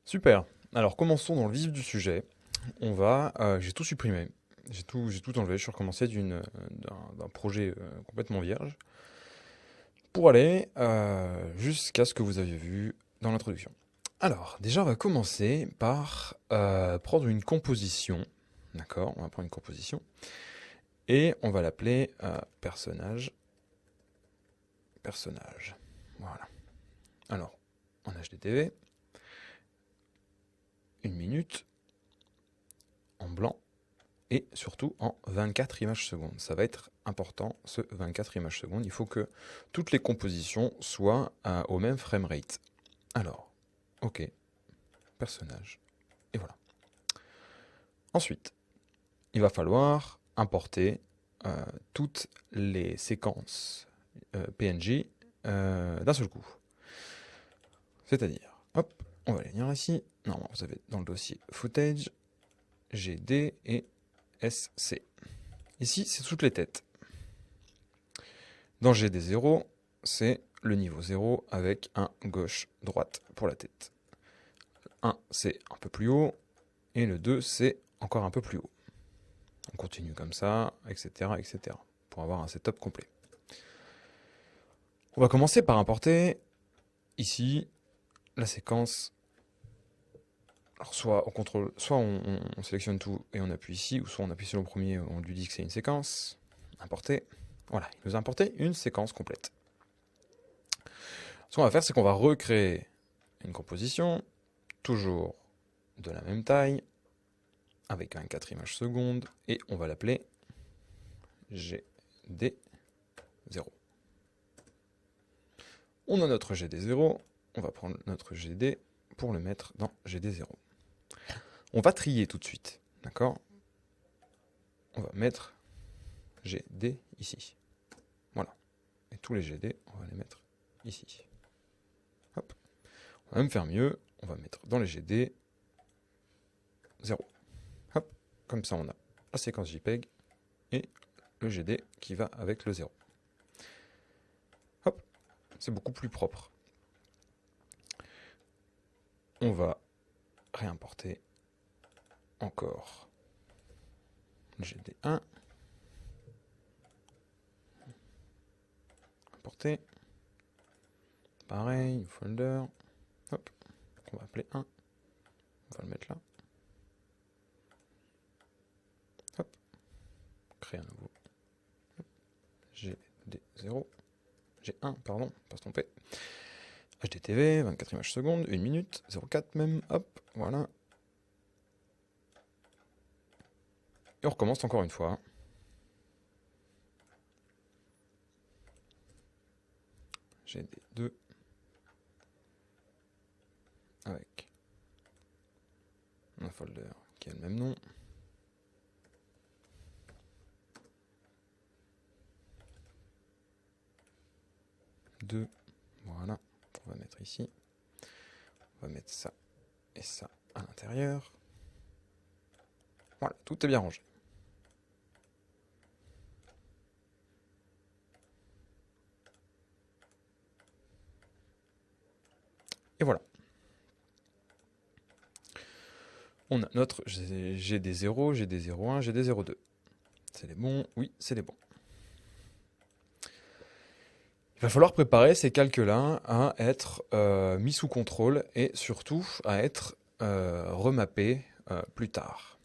Super. Alors commençons dans le vif du sujet. J'ai tout supprimé, j'ai tout enlevé. Je suis recommencé d'un projet complètement vierge pour aller jusqu'à ce que vous aviez vu dans l'introduction. Alors, déjà, on va commencer par prendre une composition. D'accord, on va prendre une composition et on va l'appeler personnage. Personnage. Voilà. Alors, en HDTV, une minute, en blanc, et surtout en 24 images secondes. Ça va être important, ce 24 images secondes. Il faut que toutes les compositions soient au même framerate. Alors, ok, personnage, et voilà. Ensuite, il va falloir importer toutes les séquences PNG d'un seul coup. C'est-à-dire, hop, on va les venir ici. Normalement, vous avez dans le dossier footage, GD et SC. Ici, c'est toutes les têtes. Dans GD0, c'est le niveau 0 avec un gauche-droite pour la tête. 1, c'est un peu plus haut, et le 2, c'est encore un peu plus haut. On continue comme ça, etc., etc., pour avoir un setup complet. On va commencer par importer, ici, la séquence. Alors soit on contrôle, soit on sélectionne tout et on appuie ici, ou soit on appuie sur le premier, on lui dit que c'est une séquence. Importer. Voilà, il nous a importé une séquence complète. Ce qu'on va faire, c'est qu'on va recréer une composition, toujours de la même taille, avec 24 images secondes, et on va l'appeler GD0. On a notre GD0, on va prendre notre GD pour le mettre dans GD0. On va trier tout de suite, d'accord? On va mettre GD ici. Voilà. Et tous les GD, on va les mettre ici. Hop. On va même faire mieux, on va mettre dans les GD 0. Hop. Comme ça, on a la séquence JPEG et le GD qui va avec le 0. Hop. C'est beaucoup plus propre. On va réimporter encore le GD1. Importer. Pareil, folder. Hop. On va appeler 1. On va le mettre là. Hop. Créer un nouveau. Hop. GD0. G1, pardon, pas se tromper. HDTV, 24 images secondes, 1 minute, 0,4 même, hop, voilà. Et on recommence encore une fois. GD2 avec un folder qui a le même nom. Deux, voilà, on va mettre ici. On va mettre ça et ça à l'intérieur. Voilà, tout est bien rangé. Et voilà. On a notre GD0, GD01, GD02. C'est les bons? Oui, c'est les bons. Il va falloir préparer ces calculs-là à être mis sous contrôle et surtout à être remappés plus tard.